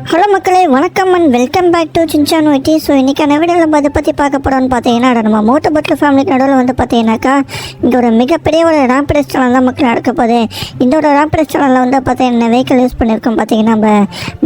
Hello மக்களே, வணக்கம் and welcome back to Shinchan YT. So இன்றைக்கான வீடியோவில் அதை பற்றி பார்க்க போகிறோன்னு பார்த்தீங்கன்னா, நம்ம மோட்டோ பட்லர் ஃபேமிலிக்கு நடுவில் வந்து பார்த்தீங்கன்னாக்கா இங்கே ஒரு மிகப்பெரிய ஒரு ரேபிட் ரெஸ்டாரண்ட் தான் மக்கள் நடக்க போகுது. இந்த ஒரு ரேபிட் ரெஸ்டாரண்ட்டில் வந்து பார்த்தீங்கன்னா வெஹிக்கிள் யூஸ் பண்ணியிருக்கோம். பார்த்தீங்கன்னா நம்ம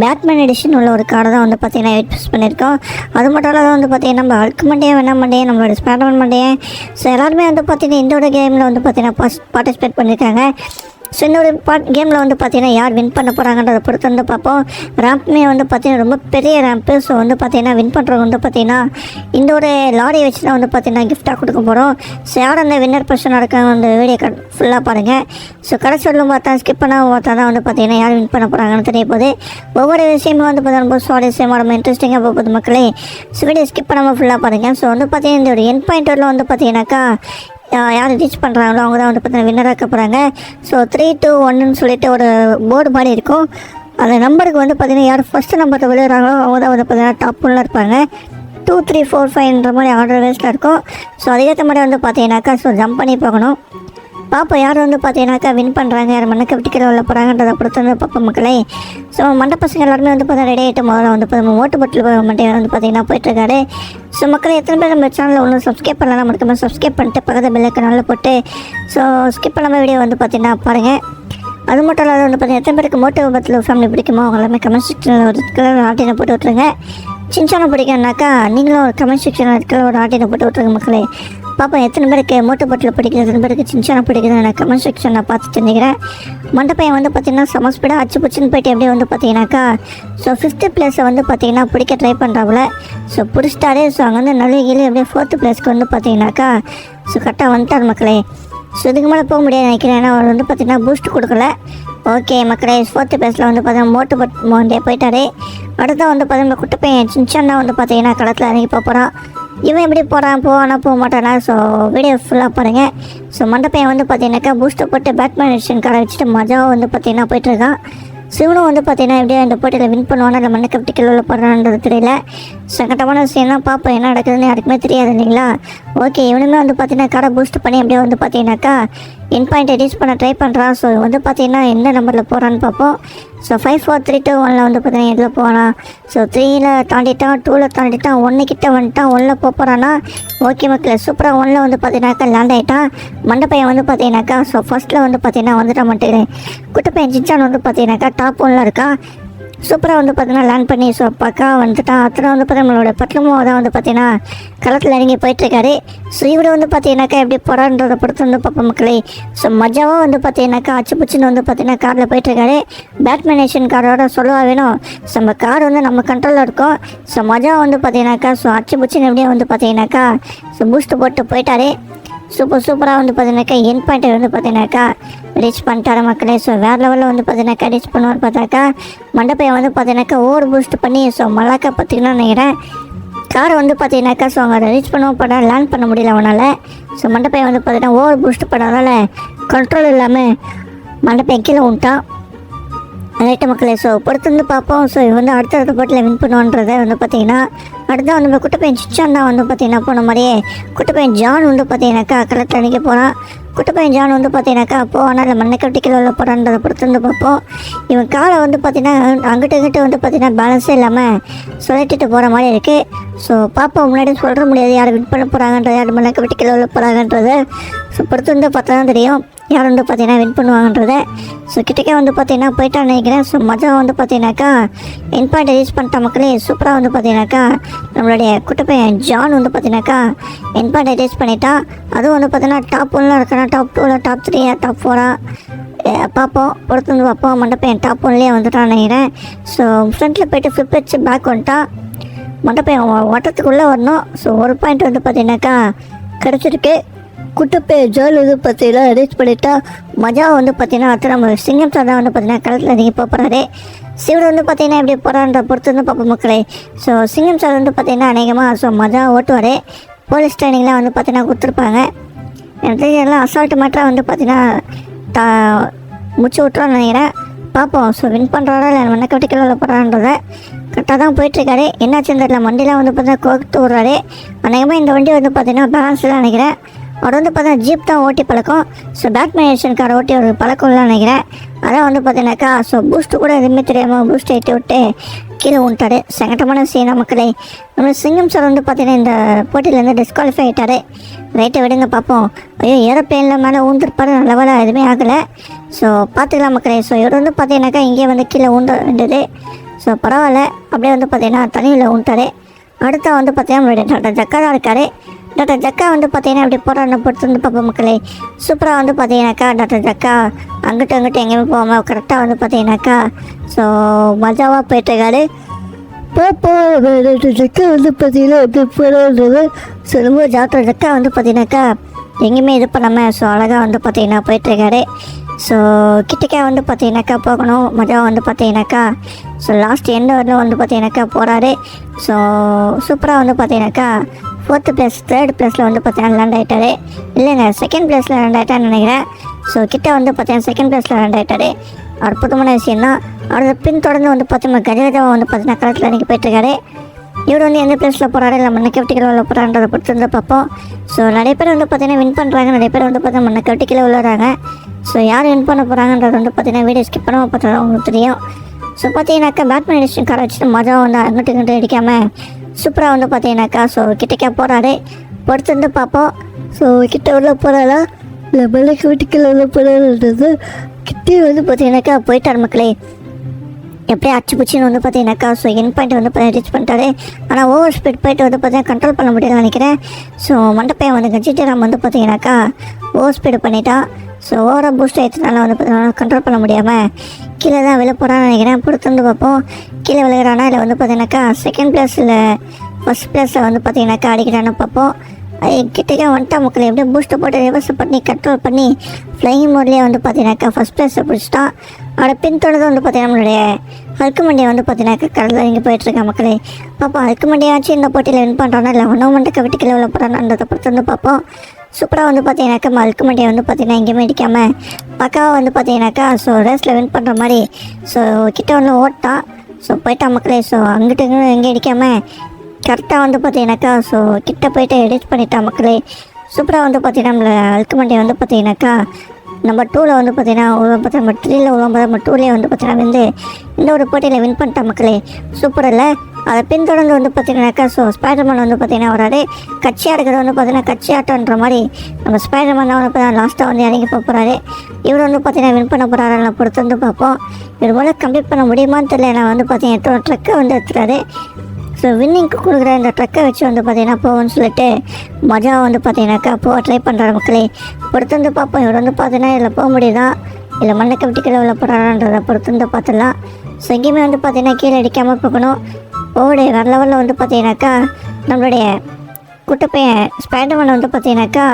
பேட்மேன் எடிஷன் உள்ள ஒரு காரை தான் வந்து பார்த்தீங்கன்னா யூஸ் பண்ணியிருக்கோம். அது மட்டும் இல்லாத வந்து பார்த்தீங்கன்னா நம்ம அல்க் மண்டே வேணா மண்டே நம்மளோட ஸ்பேடர்மேன் மண்டே. ஸோ எல்லாருமே வந்து பார்த்தீங்கன்னா இந்த ஒரு கேமில் வந்து பார்த்தீங்கன்னா பார்ட்டிசிபேட் பண்ணியிருக்காங்க. ஸோ இன்னொரு கேமில் வந்து பார்த்தீங்கன்னா யார் வின் பண்ண போகிறாங்கன்றதை பொறுத்து வந்து பார்ப்போம். ரேம்ப்மே வந்து பார்த்தீங்கன்னா ரொம்ப பெரிய ரேம்ப்பு. ஸோ வந்து பார்த்தீங்கன்னா வின் பண்ணுறவங்க வந்து பார்த்தீங்கன்னா இந்த ஒரு லாரியை வச்சு தான் வந்து பார்த்தீங்கன்னா கிஃப்டாக கொடுக்க போகிறோம். ஸோ யார் அந்த வின்னர் பர்சனாக இருக்காங்க அந்த வீடியோ ஃபுல்லாக பாருங்கள். ஸோ கடைசி வரலும் பார்த்தா ஸ்கிப் பண்ணால் பார்த்தா தான் வந்து பார்த்தீங்கன்னா யார் வின் பண்ண போகிறாங்கன்னு தெரிய போகுது. ஒவ்வொரு விஷயமும் வந்து பார்த்தீங்கன்னா ரொம்ப சுவாரஸ்யமாக ரொம்ப இன்ட்ரெஸ்டிங்காக போகுது மக்களே. ஸோ வீடியோ ஸ்கிப் பண்ணாமல் ஃபுல்லாக பாருங்கள். ஸோ வந்து பார்த்தீங்கன்னா இந்த ஒரு என் பாயிண்டரில் வந்து பார்த்தீங்கன்னாக்கா யார் ரீச் பண்ணுறாங்களோ அவங்க தான் வந்து பார்த்தீங்கன்னா வின்னர் ஆக்க போகிறாங்க. ஸோ 3, 2, 1ன்னு சொல்லிட்டு ஒரு போர்டு மாதிரி இருக்கும். அந்த நம்பருக்கு வந்து பார்த்தீங்கன்னா யார் ஃபஸ்ட்டு நம்பருக்கு விளையாடுறாங்களோ அவங்க தான் வந்து பார்த்தீங்கன்னா டாப் ஒன்றில் இருப்பாங்க. 2, 3, 4, 5ன்ற மாதிரி ஆர்டர் வேஸ்ட்டில் இருக்கும். ஸோ அதுக்கேற்ற மாதிரி வந்து பார்த்தீங்கன்னாக்கா ஜம்ப் பண்ணி போகணும். பார்ப்போம் யார் வந்து பார்த்தீங்கன்னாக்கா வின் பண்ணுறாங்க, யார் மண்ணை விட்டிக்கிற உள்ள போகிறாங்கன்றதை பொறுத்து வந்து பார்ப்போம் மக்களே. ஸோ மண்டை பசங்க எல்லாருமே வந்து பார்த்தா ரெடி ஆகிட்டு முதல்ல வந்து நம்ம ஓட்டு பட்டில் மட்டும் வந்து பார்த்தீங்கன்னா போயிட்டுருக்காரு. ஸோ மக்கள் எத்தனை பேர் நம்ம சேனலில் ஒன்றும் சப்ஸ்கிரைப் பண்ணலாம், மறக்காம சப்ஸ்கிரைப் பண்ணிட்டு பக்கத்தில் பெல்லைக்கு நல்லா போட்டு ஸோ ஸ்கிப் பண்ணாமல் வீடியோ வந்து பார்த்தீங்கன்னா பாருங்கள். அது மட்டும் இல்லாத வந்து பார்த்தீங்கன்னா எத்தனை பேருக்கு மோட்டோ பட்டில் ஃபேமிலி பிடிக்குமோ அவங்க எல்லாமே கமெண்ட் செக்ஷனில் ஒரு கலர் ஆட்டினை போட்டு விட்ருங்க. சின்சானை பிடிக்கும்னாக்கா நீங்களும் ஒரு கமெண்ட் செக்ஷனில் இருக்கிற ஒரு ஆட்டினை போட்டு விட்ருங்க மக்களே. பாப்பா எத்தனை பேருக்கு மோட்டோ பட்டில் பிடிக்குது, எத்தனை பேருக்கு சின்சானை பிடிக்குது நான் கமெண்ட் செக்ஷன் நான் பார்த்து தெரிஞ்சுக்கிறேன். மண்டப்பையன் வந்து பார்த்திங்கன்னா செம ஸ்பீடாக அச்சு புச்சுன்னு போயிட்டு எப்படியே வந்து பார்த்தீங்கன்னாக்கா ஸோ 5th பிளேஸை வந்து பார்த்திங்கன்னா பிடிக்க ட்ரை பண்ணுறாப்புல. ஸோ பிடிச்சிட்டாரு. ஸோ அங்கே வந்து நல்ல கீழே எப்படியே 4th பிளேஸ்க்கு வந்து பார்த்தீங்கன்னாக்கா ஸோ கரெக்டாக வந்துட்டார் மக்களே. ஸோ இதுக்கு மேலே போக முடியாது நினைக்கிறேன். ஏன்னா அவர் வந்து பார்த்திங்கன்னா பூஸ்ட் கொடுக்கல. ஓகே மக்களே, 4th பிளேஸில் வந்து பார்த்தீங்கன்னா மோட்டோ பட் மோண்டே போயிட்டாரு. அடுத்த வந்து பார்த்தீங்கன்னா குட்டப்பையன் சின்சான் தான் வந்து பார்த்தீங்கன்னா களத்தில் இறங்கி போகிறான். இவன் எப்படி போகிறான், போவானா போக மாட்டானா. ஸோ வீடியோ ஃபுல்லாக பாருங்கள். ஸோ மண்டப்பையன் வந்து பார்த்தீங்கன்னாக்கா பூஸ்ட்டை போட்டு பேட்மேன் எடிஷன் காரை வச்சுட்டு மஜாவாக வந்து பார்த்தீங்கன்னா போயிட்டுருக்கான். சிவனும் வந்து பார்த்தீங்கன்னா எப்படியா இந்த போட்டியில் வின் பண்ணுவானா இல்லை மண்ணை கப்பிட்டு கிலோவில் போடுறான்றது தெரியல. சங்கட்டமான விஷயம் தான், பார்ப்போம் என்ன நடக்குதுன்னு யாருக்குமே தெரியாது இல்லைங்களா. ஓகே, இவனுமே வந்து பார்த்தீங்கன்னா காரை பூஸ்ட் பண்ணி எப்படியா வந்து பார்த்தீங்கன்னாக்கா என் பாயிண்ட்டை ரீச் பண்ண ட்ரை பண்ணுறான். ஸோ வந்து பார்த்தீங்கன்னா எந்த நம்பரில் போகிறான்னு பார்ப்போம். ஸோ 5, 4, 3, 2, 1ல் வந்து பார்த்தீங்கன்னா எதில் போகிறான். ஸோ 3ல் தாண்டிட்டான், 2ல் தாண்டிட்டான், 1 கிட்ட வந்துட்டான், 1ல் போகிறான்னா. ஓகே மக்கள், சூப்பராக 1ல் வந்து பார்த்தீங்கன்னாக்கா லேண்ட் ஆகிட்டான். மண்டப்பையன் வந்து பார்த்தீங்கன்னாக்கா ஸோ ஃபஸ்ட்டில் வந்து பார்த்தீங்கன்னா வந்துட்டான் மாட்டேங்கிறேன். குட்டப்பையன் சின்சான் வந்து பார்த்தீங்கன்னாக்கா டாப் 1ல் இருக்கான். சூப்பராக வந்து பார்த்தீங்கன்னா லேண்ட் பண்ணி ஸோ பக்கா வந்துட்டான். அத்தனை வந்து பார்த்தீங்கன்னா நம்மளோட பட்லமும் அதான் வந்து பார்த்தீங்கன்னா களத்தில் இறங்கி போயிட்டுருக்காரு. ஸோ இவர் வந்து பார்த்தீங்கன்னாக்கா எப்படி போகிறான்றதை பொறுத்து வந்து பார்ப்போம் மக்களே. ஸோ மஜாவாக வந்து பார்த்தீங்கன்னாக்கா அச்சு புச்சுன்னு வந்து பார்த்தீங்கன்னா காரில் போயிட்டுருக்காரு. பேட்மேன் எடிஷன் காரோட சொல்லவா வேணும். ஸோ நம்ம கார் வந்து நம்ம கண்ட்ரோலில் இருக்கும். ஸோ மஜாவாக வந்து பார்த்தீங்கன்னாக்கா ஸோ அச்சு புச்சுன்னு எப்படியே வந்து பார்த்தீங்கன்னாக்கா ஸோ பூஸ்ட்டு போட்டு போயிட்டாரு. சூப்பராக வந்து பார்த்தீங்கன்னாக்கா என் பாயிண்ட்டை வந்து பார்த்தீங்கன்னாக்கா ரீச் பண்ணிட்டாரு மக்களே. ஸோ வேறு லெவலில் வந்து பார்த்தீங்கன்னாக்கா ரீச் பண்ணுவார். பார்த்தாக்கா மண்டப்பையன் வந்து பார்த்தீங்கன்னாக்கா ஓவர் பூஸ்ட் பண்ணி ஸோ மல்லாக்கா பார்த்திங்கன்னா நினைக்கிறேன் காரை வந்து பார்த்தீங்கன்னாக்கா ஸோ அங்கே ரீச் பண்ணவும் பண்ண லேண்ட் பண்ண முடியல அவனால். ஸோ மண்டப்பையன் வந்து பார்த்தீங்கன்னா ஓவர் பூஸ்ட் பண்ணதால் கண்ட்ரோல் இல்லாமல் மண்டப்பையன் கீழே விட்டான். ரைட்டு மக்களே, ஸோ பொறுத்து வந்து பார்ப்போம். ஸோ இது வந்து அடுத்த போட்டியில் வின் பண்ணுவான்றதை வந்து பார்த்தீங்கன்னா அடுத்த வந்து நம்ம குட்டப்பையன் சிச்சான் தான் வந்து பார்த்தீங்கன்னா போன மாதிரியே குட்டப்பையன் ஜான் வந்து பார்த்தீங்கன்னாக்கா களத்தில் அன்றைக்கி போகிறான். குட்டப்பையன் ஜான் வந்து பார்த்தீங்கன்னாக்கா போவானா இல்லை மண்ணை கட்டி கிலோவில் போகிறான்றதை பொறுத்து வந்து பார்ப்போம். இவன் காலை வந்து பார்த்தீங்கன்னா அங்கிட்ட இங்கிட்ட வந்து பார்த்தீங்கன்னா பேலன்ஸே இல்லாமல் சுழட்டிட்டு போகிற மாதிரி இருக்குது. ஸோ பார்ப்போம், முன்னாடி சொல்கிற முடியாது யார் வின் பண்ண போகிறாங்கன்றது, யார் மண்ணை கட்டி கிலோவில் போகிறாங்கன்றது. ஸோ பொறுத்து வந்து பார்த்தா தான் தெரியும் யார் வந்து பார்த்தீங்கன்னா வின் பண்ணுவாங்கன்றதை. ஸோ கிட்டக்கே வந்து பார்த்தீங்கன்னா போயிட்டான்னு நினைக்கிறேன். ஸோ மஜா வந்து பார்த்தீங்கன்னாக்கா என் பாயிண்ட் ரீச் பண்ணிட்ட மக்களே. சூப்பராக வந்து பார்த்தீங்கன்னாக்கா நம்மளுடைய குட்டப்பையன் ஜான் வந்து பார்த்தீங்கன்னாக்கா என் பாயிண்ட் ரீச் பண்ணிட்டான். அதுவும் வந்து பார்த்தீங்கன்னா டாப் 1ல் இருக்கிறான், டாப் 2ல், டாப் 3, டாப் 4 பார்ப்போம். பொறுத்து வந்து பார்ப்போம். மண்டப்பையன் டாப் 1லேயே வந்துட்டான்னு நினைக்கிறேன். ஸோ ஃப்ரண்ட்டில் போய்ட்டு ஃப்ளிப் வச்சு பேக் வந்துட்டான். மண்டப்பையன் வட்டத்துக்குள்ளே வரணும். ஸோ ஒரு பாயிண்ட் வந்து பார்த்தீங்கன்னாக்கா கிடச்சிருக்கு. குட்டப்பையன் ஜால் வந்து பார்த்தீங்கன்னா ரீச் பண்ணிட்டா மஜா வந்து பார்த்தீங்கன்னா அடுத்து நம்ம சிங்கம் சார் தான் வந்து பார்த்தீங்கன்னா களத்தில் இறங்கி போகிறாரு. சிவர் வந்து பார்த்தீங்கன்னா எப்படி போகிறான்ற பொறுத்து வந்து பார்ப்போம் மக்களே. ஸோ சிங்கம் சார் வந்து பார்த்தீங்கன்னா அநேகமாக ஸோ மஜா ஓட்டுவார். போலீஸ் ட்ரைனிங்லாம் வந்து பார்த்தீங்கன்னா கொடுத்துருப்பாங்க. எனக்கு எல்லாம் அசால்ட்டு மேட்டராக வந்து பார்த்தீங்கன்னா முச்சு விட்டுறான்னு நினைக்கிறேன். பார்ப்போம். ஸோ வின் பண்ணுறாரா இல்லை மண்ணை கட்டி கிலோவில் போகிறான்றதை கரெக்டாக தான் போயிட்டுருக்காரு. என்னாச்சுன்னு தெரியல, வண்டிலாம் வந்து பார்த்தீங்கன்னா கோர்த்து விட்றாரு. அநேகமாக இந்த வண்டி வந்து பார்த்தீங்கன்னா பேலன்ஸ்லாம் நினைக்கிறேன். அவர் வந்து பார்த்தீங்கன்னா ஜீப் தான் ஓட்டி பழக்கம். ஸோ பேட்மேன் எடிஷன் காரை ஓட்டி ஒரு பழக்கம்லாம் நினைக்கிறேன். அதான் வந்து பார்த்தீங்கன்னாக்கா ஸோ பூஸ்ட்டு கூட எதுவுமே தெரியாமல் பூஸ்ட் ஏற்றி விட்டு கீழே விட்டாரு. சங்கட்டமான சீனா மக்களே. நம்ம சிங்கம் சார் வந்து பார்த்தீங்கன்னா இந்த போட்டியிலேருந்து டிஸ்குவாலிஃபை ஆகிட்டாரு. ரைட்டை விடுங்க பார்ப்போம். ஐயோ ஏரோப்ளேனில் மேலே ஊந்துருப்பாரு, நல்ல எதுவுமே ஆகலை. ஸோ பார்த்துக்கலாம் மக்களே. ஸோ இவர் வந்து பார்த்தீங்கன்னாக்கா இங்கே வந்து கீழே ஊண்ட வேண்டியது. ஸோ பரவாயில்ல, அப்படியே வந்து பார்த்தீங்கன்னா தண்ணியில் ஊண்டாரு. அடுத்த வந்து பார்த்தீங்கன்னா நம்மளுடைய டாக்டர் ஜக்கா தான் இருக்கார். டாக்டர் ஜக்கா வந்து பார்த்தீங்கன்னா இப்படி போராட்டம் பொறுத்து வந்து பார்ப்போம் மக்களே. சூப்பராக வந்து பார்த்தீங்கன்னாக்கா டாக்டர் ஜக்கா அங்கிட்ட எங்கேயுமே போகாமல் கரெக்டாக வந்து பார்த்தீங்கன்னாக்கா ஸோ மஜாவாக போயிட்டுருக்காரு. டாக்டர் ஜக்கா வந்து பார்த்தீங்கன்னா எப்படி போராடுறது சொல்லும்போது டாக்டர் ஜக்கா வந்து பார்த்தீங்கன்னாக்கா எங்கேயுமே இது பண்ணாமல் ஸோ அழகாக வந்து பார்த்தீங்கன்னா போயிட்டுருக்காரு. ஸோ கிட்டக்கே வந்து பார்த்தீங்கன்னாக்கா போகணும். மஜாவாக வந்து பார்த்தீங்கன்னாக்கா ஸோ லாஸ்ட் எண்டு வரலும் வந்து பார்த்தீங்கன்னாக்கா போகிறாரு. ஸோ சூப்பராக வந்து பார்த்தீங்கன்னாக்கா 4th பிளேஸ் 3rd பிளேஸில் வந்து பார்த்தீங்கன்னா லேண்ட் ஆகிட்டாரு. இல்லைங்க 2nd பிளேஸில் லேண்ட் ஆகிட்டான்னு நினைக்கிறேன். ஸோ கிட்ட வந்து பார்த்தீங்கன்னா 2nd பிளேஸில் லேண்ட் ஆகிட்டாரு. அற்புதமான விஷயம் தான். அவரோட பின் தொடர்ந்து வந்து பார்த்தீங்கன்னா கஜகஜாவை வந்து பார்த்தீங்கன்னா களத்தில் இன்றைக்கி போயிட்டுருக்காரு. இவர் வந்து எந்த பிளேஸில் போகிறாரு இல்லை மண்ணை கவிட்டிக்கில் உள்ள போகிறான்றதை பொறுத்து வந்து பார்ப்போம். ஸோ நிறைய பேர் வந்து பார்த்தீங்கன்னா வின் பண்ணுறாங்க, நிறைய பேர் வந்து பார்த்தீங்கன்னா மண்ணை கவிட்டிக்கில் உள்ளாங்க. ஸோ யார் வின் பண்ண போகிறாங்கன்றது வந்து பார்த்தீங்கன்னா வீடியோ ஸ்கிப் பண்ணாமல் பார்த்தா உங்களுக்கு தெரியும். ஸோ பார்த்தீங்கன்னாக்கா பேட்மேன் எடிஷன் காரை வச்சுட்டு மஜாவை வந்து அங்கிட்டு அடிக்காமல் சூப்பராக வந்து பார்த்தீங்கன்னாக்கா ஸோ கிட்டக்கே போகிறாரு. பொறுத்து வந்து பார்ப்போம். ஸோ கிட்ட உள்ள போகிறாரா இல்லை மண்ணை கவிட்டிக்கில் உள்ள போகிறாருன்றது கிட்டே வந்து பார்த்தீங்கன்னாக்கா போயிட்டார் மக்களே. எப்படியே அச்சுப்பூச்சின்னு வந்து பார்த்தீங்கன்னாக்கா ஸோ என் பாயிண்ட் வந்து ரீச் பண்ணிட்டாரு. ஆனால் ஓவர் ஸ்பீட் போயிட்டு வந்து பார்த்தீங்கன்னா கண்ட்ரோல் பண்ண முடியல நினைக்கிறேன். ஸோ மண்டப்பையன் வந்து கஜிட்டராம் வந்து பார்த்தீங்கன்னாக்கா ஓவர் ஸ்பீடு பண்ணிட்டான். ஸோ ஓவராக பூஸ்ட் ஆகிடுறதுனால வந்து பார்த்தீங்கன்னா கண்ட்ரோல் பண்ண முடியாமல் கீழே தான் விழ போகிறான்னு நினைக்கிறேன். பொறுத்து வந்து பார்ப்போம் கீழே விழுகிறானா இல்லை வந்து பார்த்தீங்கன்னாக்கா 2nd பிளேஸில் 1st பிளேஸில் வந்து பார்த்தீங்கன்னாக்கா அடிக்கிறான்னு பார்ப்போம். கிட்டக்கே வந்துட்டா மக்களை எப்படியும் பூஸ்ட்டை போட்டு ரிவர்ஸ் பண்ணி கண்ட்ரோல் பண்ணி ஃப்ளையிங் மோட்லேயே வந்து பார்த்தீங்கன்னாக்கா 1st பிளேஸை பிடிச்சிட்டான். அவரோட பின்தொடர்ந்து வந்து பார்த்தீங்கன்னா நம்மளுடைய ஹல்க்கு மண்டியை வந்து பார்த்தீங்கன்னாக்கா கடலில் இங்கே போயிட்டுருக்கேன் மக்களே. பார்ப்போம் ஹல்க்கு மண்டியாச்சும் இந்த போட்டியில் வின் பண்ணுறானா இல்லை ஒன்றும் மண்டை கவிட்டிக்கில் உள்ள போகிறான்றதை பொறுத்து வந்து பார்ப்போம். சூப்பராக வந்து பார்த்தீங்கன்னாக்கா ஹல்க்கு மண்டியை வந்து பார்த்தீங்கன்னா எங்கேயுமே அடிக்காமல் பக்காவாக வந்து பார்த்தீங்கன்னாக்கா ஸோ ரேஸில் வின் பண்ணுற மாதிரி ஸோ கிட்ட வந்து ஓட்டான். ஸோ போயிட்டான் மக்களே. ஸோ அங்கிட்டு எங்கே அடிக்காமல் கரெக்டாக வந்து பார்த்தீங்கன்னாக்கா ஸோ கிட்ட போய்ட்டு எடிட் பண்ணிட்டான் மக்களே. சூப்பராக வந்து பார்த்தீங்கன்னா நம்மளை ஹல்க்கு மண்டியை வந்து பார்த்தீங்கன்னாக்கா நம்ம 2ல் வந்து பார்த்தீங்கன்னா நம்ம 3ல் உள்ளம்போது நம்ம 2லேயே வந்து பார்த்தீங்கன்னா வந்து இந்த ஒரு போட்டியில் வின் பண்ணிட்டா மக்களே. சூப்பர் இல்லை. அதை பின்தொடர்ந்து வந்து பார்த்தீங்கன்னாக்கா ஸோ ஸ்பைடர்மேன் வந்து பார்த்தீங்கன்னா வராது. கட்சியாக இருக்கிறது வந்து பார்த்தீங்கன்னா கட்சி ஆட்டோன்ற மாதிரி நம்ம ஸ்பைடர்மேன் தான் வந்து பார்த்தீங்கன்னா லாஸ்ட்டாக வந்து இறங்கி போகிறாரு. இவர் வந்து பார்த்தீங்கன்னா வின் பண்ண போகிறாரு பொறுத்து வந்து பார்ப்போம். இவர் போல் கம்ப்ளீட் பண்ண முடியுமான்னு தெரியல. நான் வந்து பார்த்தீங்கன்னா ட்ரக்கை வந்து எடுத்துறாரு. ஸோ வின்னிங்க்கு கொடுக்குற இந்த ட்ரக்கை வச்சு வந்து பார்த்தீங்கன்னா போவோன்னு சொல்லிட்டு மஜாவை வந்து பார்த்தீங்கன்னாக்கா போக ட்ரை பண்ணுறாரு மக்களே. பொறுத்து வந்து பார்ப்போம். இவர் வந்து பார்த்தீங்கன்னா இதில் போக முடியுதா இல்லை மண்ணை கவிட்டிக்கில் உள்ள போகிறான்றதை பொறுத்து வந்து பார்த்துடலாம். ஸோ எங்கேயுமே வந்து பார்த்தீங்கன்னா கீழே அடிக்காமல் போகணும். ஓடைய வேறு லெவலில் வந்து பார்த்தீங்கன்னாக்கா நம்மளுடைய குட்டப்பையன் ஸ்பைடர்மேன் வந்து பார்த்தீங்கன்னாக்கா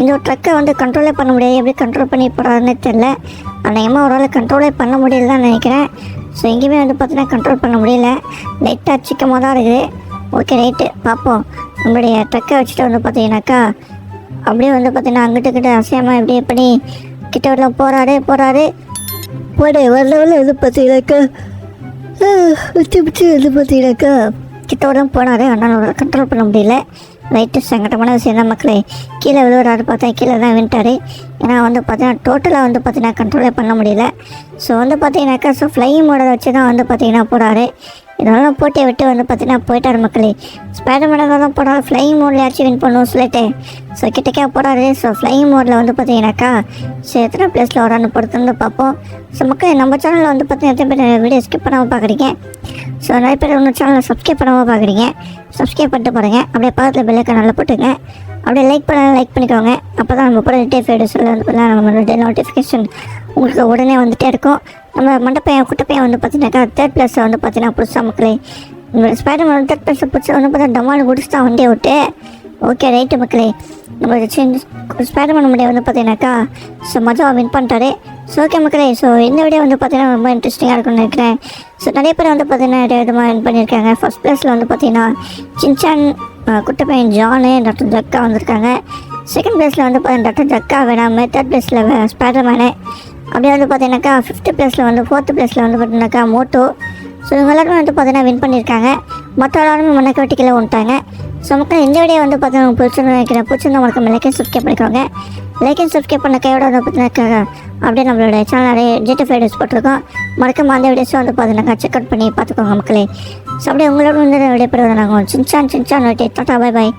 இந்த ஒரு ட்ரக்கை வந்து கண்ட்ரோலே பண்ண முடியாது. எப்படி கண்ட்ரோல் பண்ணி போகிறாருன்னு தெரில. அநேகமாக ஒரு ஆள் கண்ட்ரோலே பண்ண முடியல தான் நினைக்கிறேன். ஸோ எங்கேயுமே வந்து பார்த்தீங்கன்னா கண்ட்ரோல் பண்ண முடியல. லைட்டாக சிக்கமாக தான் இருக்குது. ஓகே ரைட்டு பார்ப்போம். நம்மளுடைய ட்ரக்கை வச்சுட்டு வந்து பார்த்தீங்கன்னாக்கா அப்படியே வந்து பார்த்தீங்கன்னா அங்கிட்ட அசையாமல் இப்படியே பண்ணி கிட்ட வரல போகிறாரு போட ஒரு லெவலில் வந்து பார்த்தீங்கன்னாக்கா பிடிச்சி வந்து பார்த்தீங்கன்னாக்கா கிட்ட வரலாம் போனார். ஆனால் கண்ட்ரோல் பண்ண முடியல. ரைட்டு சங்கடமான விஷயம் தான் மக்களே. கீழே விழுவுறாரு பார்த்தா கீழே தான் வின்ட்டார். ஏன்னா வந்து பார்த்தீங்கன்னா டோட்டலாக வந்து பார்த்தீங்கன்னா கண்ட்ரோலே பண்ண முடியல. ஸோ வந்து பார்த்தீங்கன்னாக்கா ஸோ ஃப்ளையிங் மோடை வச்சு தான் வந்து பார்த்தீங்கன்னா போகிறாரு. இதெல்லாம் போட்டியை விட்டு வந்து பார்த்தீங்கன்னா போயிட்டார் மக்களே. ஸ்பைடர்மேனாக தான் போகிறாரு. ஃப்ளையிங் மோட்லையாச்சும் வின் பண்ணுவோம் சொல்லிட்டு ஸோ கிட்டக்கே போகிறாரு. ஸோ ஃப்ளையிங் மோடில் வந்து பார்த்தீங்கன்னாக்கா ஸோ எத்தனை பிளேஸில் வரான்னு பொறுத்து வந்து பார்ப்போம். ஸோ மக்கள் நம்ம சேனலில் வந்து பார்த்தீங்கன்னா எத்தனை பேர் வீடியோ ஸ்கிப் பண்ணாமல் பார்க்குறீங்க. ஸோ நிறைய பேர் இன்னும் சேனலை சப்ஸ்கிரைப் பண்ணாமல் பார்க்குறீங்க. சப்ஸ்கிரைப் பண்ணிட்டு பாருங்கள். அப்படியே பக்கத்தில் பெல்லைக்கான நல்லா போட்டுங்க. அப்படியே லைக் பண்ணிக்கோங்க. அப்போ தான் நம்ம போகிற டே வீடியோஸில் வந்து நம்மளோட நோட்டிஃபிகேஷன் உங்களுக்கு உடனே வந்துகிட்டே இருக்கும். நம்ம மண்டப்பையன் குட்டப்பையன் வந்து பார்த்தீங்கன்னாக்கா 3rd பிளேஸில் வந்து பார்த்தீங்கன்னா புதுசாக மக்களே. ஸ்பைடர்மேன் 3rd பிளேஸில் புதுசாக வந்து பார்த்தா டமால் குடிச்சு தான் வண்டியை விட்டு ஓகே ரைட்டு மக்களே. நம்ம ஸ்பைடர்மேன் முடிய வந்து பார்த்தீங்கன்னாக்கா ஸோ மஜாவை வின் பண்ணிட்டாரு. ஸோ ஓகே மக்களே. ஸோ இந்த வீடியோ வந்து பார்த்தீங்கன்னா ரொம்ப இன்ட்ரெஸ்டிங்காக இருக்கும்னு நினைக்கிறேன். ஸோ நிறைய பேர் வந்து பார்த்தீங்கன்னா நிறைய விதமாக வின் பண்ணியிருக்காங்க. 1st பிளேஸில் வந்து பார்த்தீங்கன்னா சின்சான், குட்டப்பையன் ஜானு, டாக்டர் ஜக்கா வந்திருக்காங்க. 2nd பிளேஸில் வந்து பார்த்தீங்கன்னா டாக்டர் ஜக்கா வேணாமல், 3rd பிளேஸில் ஸ்பைடர்மேனு. அப்படியே வந்து பார்த்தீங்கன்னாக்கா 5th பிளேஸில் வந்து 4th பிளேஸில் வந்து பார்த்தீங்கன்னாக்கா மோட்டோ. ஸோ இவங்க எல்லாருமே வந்து பார்த்தீங்கன்னா வின் பண்ணியிருக்காங்க. மற்ற எல்லாருமே மண்ணை கவிட்டிக்கில் வந்துட்டாங்க. ஸோ மக்கள் இந்த வீடியோ வந்து பார்த்தீங்கன்னா பிடிச்சிருந்து நினைக்கிறேன். பிடிச்சிருந்தா மறக்காம லைக் அண்ட் சப்ஸ்கிரைப் பண்ணிக்கோங்க. லைக் அண்ட் சப்ஸ்கிரைப் பண்ண கையோட வந்து பார்த்தீங்கன்னா அப்படியே நம்மளோட சேனல் நிறைய ஜிடிஎஃப் வீடியோஸ் போட்டிருக்கோம். மறக்காம அந்த வீடியோஸும் வந்து பார்த்தீங்கன்னா செக் அவுட் பண்ணி பார்த்துக்கோங்க மக்களே. ஸோ அப்படியே உங்களோட வந்து விடைபெறுவது நாங்கள் சின்சான் டாடா பை பாய்.